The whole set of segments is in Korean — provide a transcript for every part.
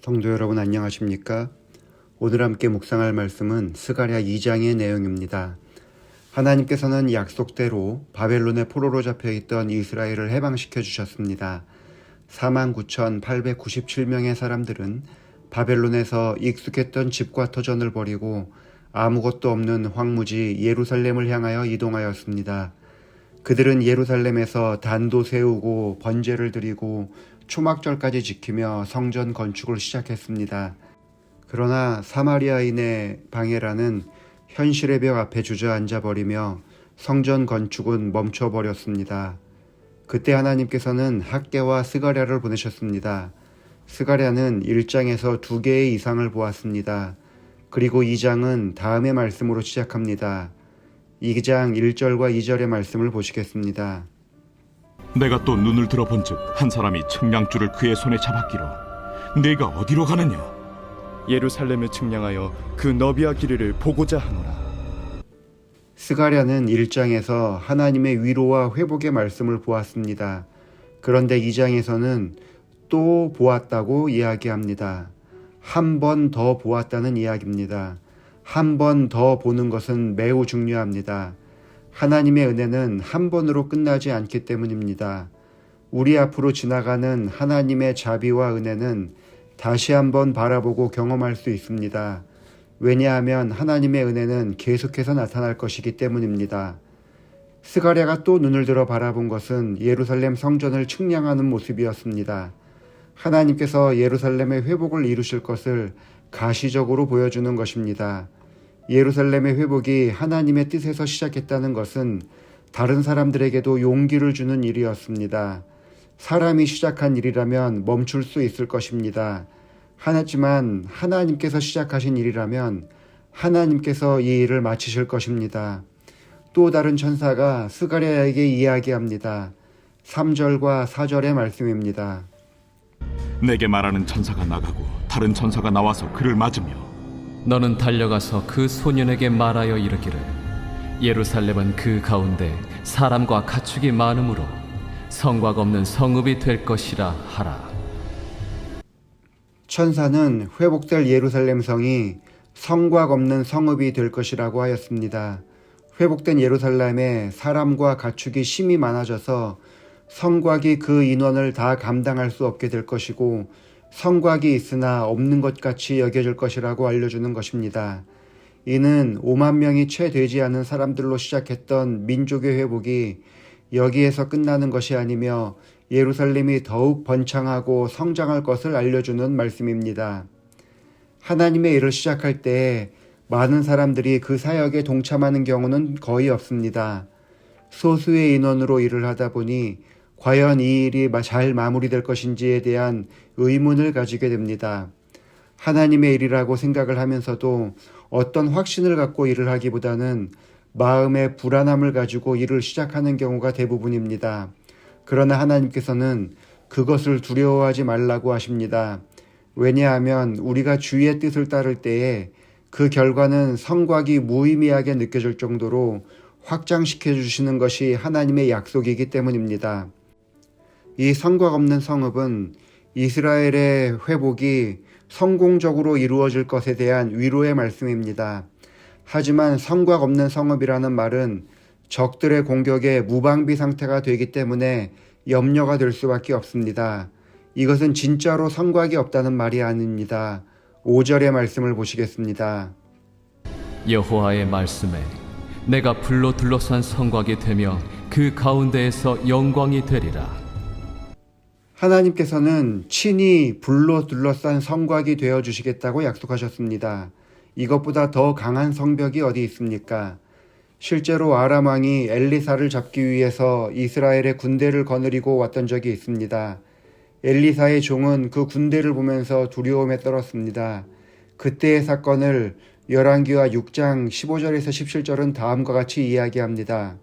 성도 여러분 안녕하십니까? 오늘 함께 묵상할 말씀은 스가랴 2장의 내용입니다. 하나님께서는 약속대로 바벨론의 포로로 잡혀있던 이스라엘을 해방시켜 주셨습니다. 49,897명의 사람들은 바벨론에서 익숙했던 집과 터전을 버리고 아무것도 없는 황무지 예루살렘을 향하여 이동하였습니다. 그들은 예루살렘에서 단도 세우고 번제를 드리고 초막절까지 지키며 성전 건축을 시작했습니다. 그러나 사마리아인의 방해라는 현실의 벽 앞에 주저앉아 버리며 성전 건축은 멈춰버렸습니다. 그때 하나님께서는 학개와 스가랴를 보내셨습니다. 스가랴는 1장에서 2개의 이상을 보았습니다. 그리고 2장은 다음의 말씀으로 시작합니다. 2장 1절과 2절의 말씀을 보시겠습니다. 내가 또 눈을 들어본즉 한 사람이 측량줄을 그의 손에 잡았기로 네가 어디로 가느냐? 예루살렘을 측량하여 그 너비와 길이를 보고자 하노라. 스가랴는 1장에서 하나님의 위로와 회복의 말씀을 보았습니다. 그런데 2장에서는 또 보았다고 이야기합니다. 한 번 더 보았다는 이야기입니다. 한 번 더 보는 것은 매우 중요합니다. 하나님의 은혜는 한 번으로 끝나지 않기 때문입니다. 우리 앞으로 지나가는 하나님의 자비와 은혜는 다시 한번 바라보고 경험할 수 있습니다. 왜냐하면 하나님의 은혜는 계속해서 나타날 것이기 때문입니다. 스가랴가 또 눈을 들어 바라본 것은 예루살렘 성전을 측량하는 모습이었습니다. 하나님께서 예루살렘의 회복을 이루실 것을 가시적으로 보여주는 것입니다. 예루살렘의 회복이 하나님의 뜻에서 시작했다는 것은 다른 사람들에게도 용기를 주는 일이었습니다. 사람이 시작한 일이라면 멈출 수 있을 것입니다. 하지만 하나님께서 시작하신 일이라면 하나님께서 이 일을 마치실 것입니다. 또 다른 천사가 스가랴에게 이야기합니다. 3절과 4절의 말씀입니다. 내게 말하는 천사가 나가고 다른 천사가 나와서 그를 맞으며 너는 달려가서 그 소년에게 말하여 이르기를 예루살렘은 그 가운데 사람과 가축이 많으므로 성곽 없는 성읍이 될 것이라 하라. 천사는 회복될 예루살렘 성이 성곽 없는 성읍이 될 것이라고 하였습니다. 회복된 예루살렘에 사람과 가축이 심히 많아져서 성곽이 그 인원을 다 감당할 수 없게 될 것이고 성곽이 있으나 없는 것 같이 여겨질 것이라고 알려주는 것입니다. 이는 5만 명이 채 되지 않은 사람들로 시작했던 민족의 회복이 여기에서 끝나는 것이 아니며 예루살렘이 더욱 번창하고 성장할 것을 알려주는 말씀입니다. 하나님의 일을 시작할 때 많은 사람들이 그 사역에 동참하는 경우는 거의 없습니다. 소수의 인원으로 일을 하다 보니 과연 이 일이 잘 마무리될 것인지에 대한 의문을 가지게 됩니다. 하나님의 일이라고 생각을 하면서도 어떤 확신을 갖고 일을 하기보다는 마음의 불안함을 가지고 일을 시작하는 경우가 대부분입니다. 그러나 하나님께서는 그것을 두려워하지 말라고 하십니다. 왜냐하면 우리가 주의 뜻을 따를 때에 그 결과는 성곽이 무의미하게 느껴질 정도로 확장시켜 주시는 것이 하나님의 약속이기 때문입니다. 이 성곽 없는 성읍은 이스라엘의 회복이 성공적으로 이루어질 것에 대한 위로의 말씀입니다. 하지만 성곽 없는 성읍이라는 말은 적들의 공격에 무방비 상태가 되기 때문에 염려가 될 수밖에 없습니다. 이것은 진짜로 성곽이 없다는 말이 아닙니다. 5절의 말씀을 보시겠습니다. 여호와의 말씀에 내가 불로 둘러싼 성곽이 되며 그 가운데에서 영광이 되리라. 하나님께서는 친히 불로 둘러싼 성곽이 되어주시겠다고 약속하셨습니다. 이것보다 더 강한 성벽이 어디 있습니까? 실제로 아람 왕이 엘리사를 잡기 위해서 이스라엘의 군대를 거느리고 왔던 적이 있습니다. 엘리사의 종은 그 군대를 보면서 두려움에 떨었습니다. 그때의 사건을 열왕기하 6장 15절에서 17절은 다음과 같이 이야기합니다.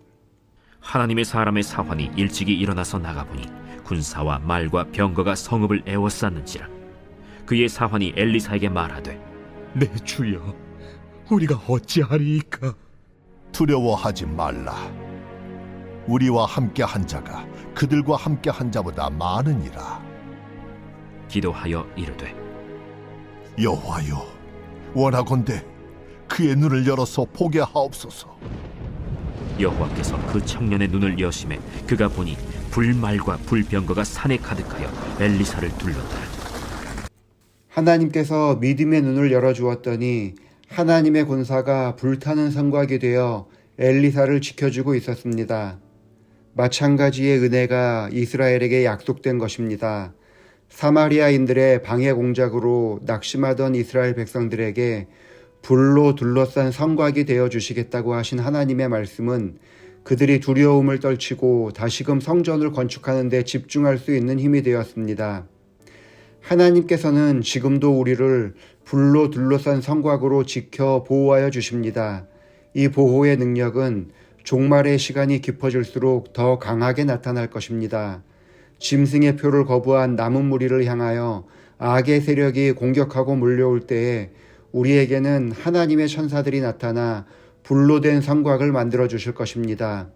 하나님의 사람의 사환이 일찍이 일어나서 나가보니 군사와 말과 병거가 성읍을 에워쌌는지라. 그의 사환이 엘리사에게 말하되 내 주여 우리가 어찌하리이까? 두려워하지 말라. 우리와 함께 한 자가 그들과 함께 한 자보다 많으니라. 기도하여 이르되 여호와여, 원하건대 그의 눈을 열어서 보게 하옵소서. 여호와께서 그 청년의 눈을 여심해 그가 보니 불말과 불병거가 산에 가득하여 엘리사를 둘렀다. 하나님께서 믿음의 눈을 열어주었더니 하나님의 군사가 불타는 성곽이 되어 엘리사를 지켜주고 있었습니다. 마찬가지의 은혜가 이스라엘에게 약속된 것입니다. 사마리아인들의 방해 공작으로 낙심하던 이스라엘 백성들에게 불로 둘러싼 성곽이 되어 주시겠다고 하신 하나님의 말씀은 그들이 두려움을 떨치고 다시금 성전을 건축하는 데 집중할 수 있는 힘이 되었습니다. 하나님께서는 지금도 우리를 불로 둘러싼 성곽으로 지켜 보호하여 주십니다. 이 보호의 능력은 종말의 시간이 깊어질수록 더 강하게 나타날 것입니다. 짐승의 표를 거부한 남은 무리를 향하여 악의 세력이 공격하고 몰려올 때에 우리에게는 하나님의 천사들이 나타나 불로 된 성곽을 만들어 주실 것입니다.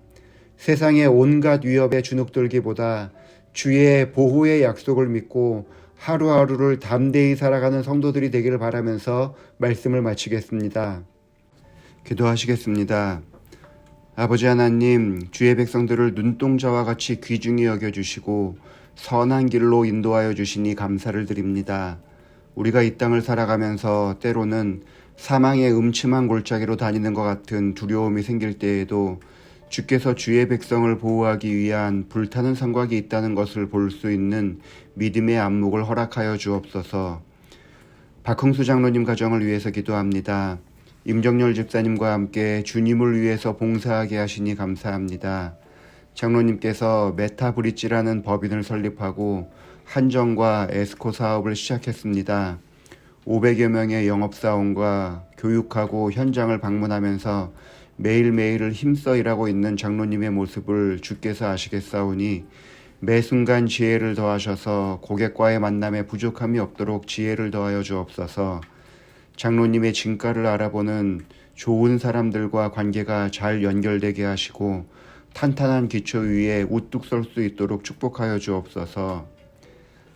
세상의 온갖 위협에 주눅들기보다 주의 보호의 약속을 믿고 하루하루를 담대히 살아가는 성도들이 되기를 바라면서 말씀을 마치겠습니다. 기도하시겠습니다. 아버지 하나님, 주의 백성들을 눈동자와 같이 귀중히 여겨주시고 선한 길로 인도하여 주시니 감사를 드립니다. 우리가 이 땅을 살아가면서 때로는 사망의 음침한 골짜기로 다니는 것 같은 두려움이 생길 때에도 주께서 주의 백성을 보호하기 위한 불타는 성곽이 있다는 것을 볼 수 있는 믿음의 안목을 허락하여 주옵소서. 박흥수 장로님 가정을 위해서 기도합니다. 임정열 집사님과 함께 주님을 위해서 봉사하게 하시니 감사합니다. 장로님께서 메타브릿지라는 법인을 설립하고 한정과 에스코 사업을 시작했습니다. 500여 명의 영업사원과 교육하고 현장을 방문하면서 매일매일을 힘써 일하고 있는 장로님의 모습을 주께서 아시겠사오니 매 순간 지혜를 더하셔서 고객과의 만남에 부족함이 없도록 지혜를 더하여 주옵소서. 장로님의 진가를 알아보는 좋은 사람들과 관계가 잘 연결되게 하시고 탄탄한 기초 위에 우뚝 설 수 있도록 축복하여 주옵소서.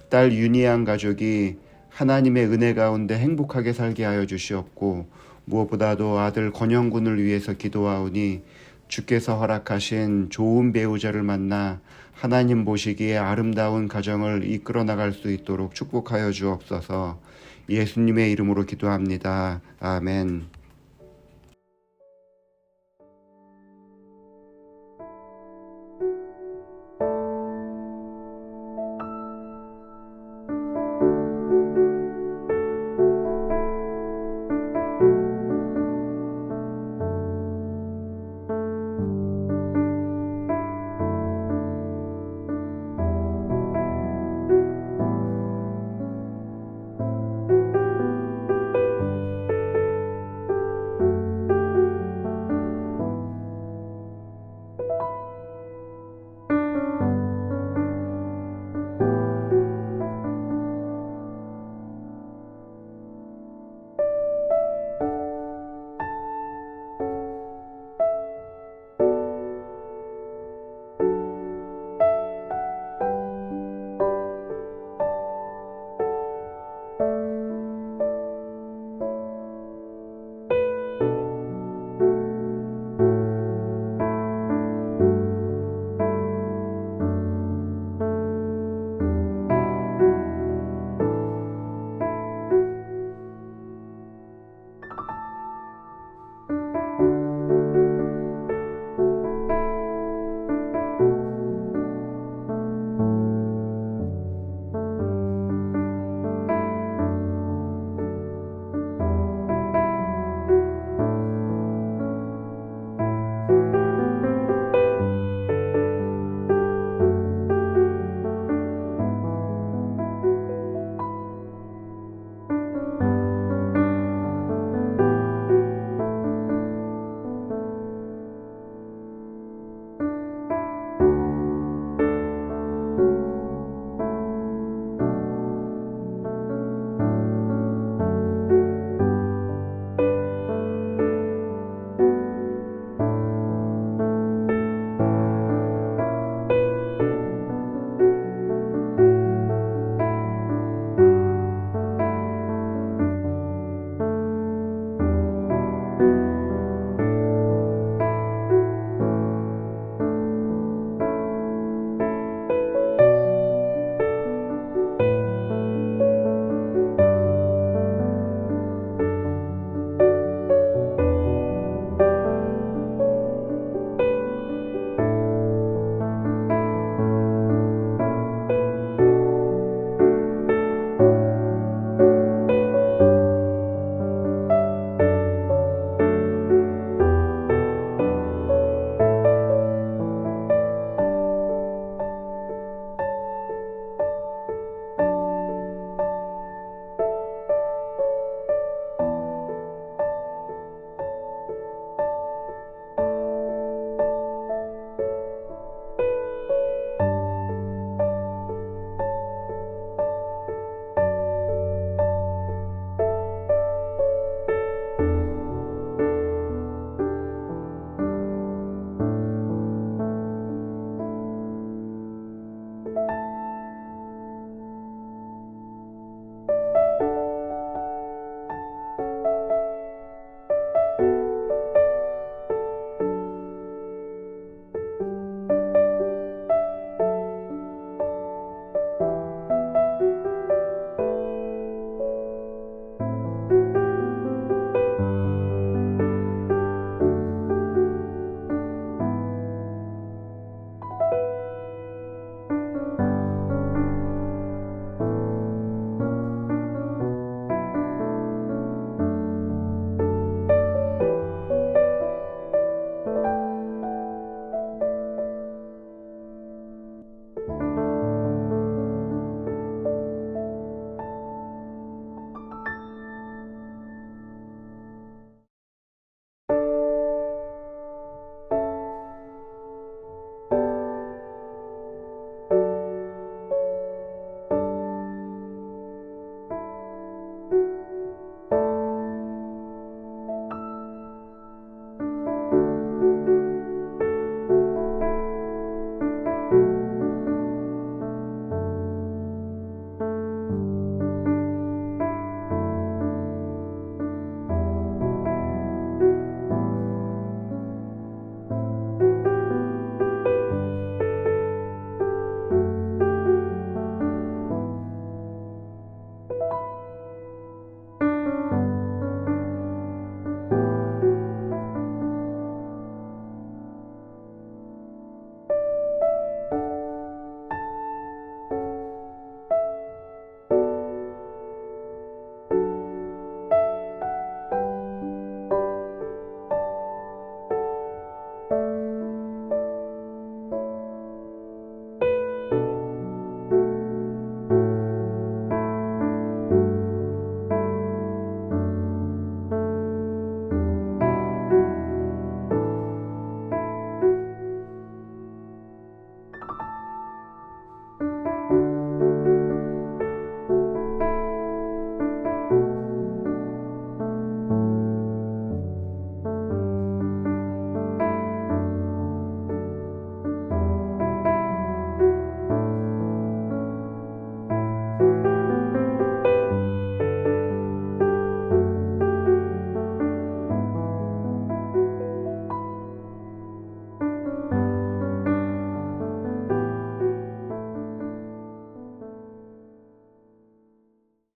딸 윤희양 가족이 하나님의 은혜 가운데 행복하게 살게 하여 주시옵고 무엇보다도 아들 권영군을 위해서 기도하오니 주께서 허락하신 좋은 배우자를 만나 하나님 보시기에 아름다운 가정을 이끌어 나갈 수 있도록 축복하여 주옵소서. 예수님의 이름으로 기도합니다. 아멘.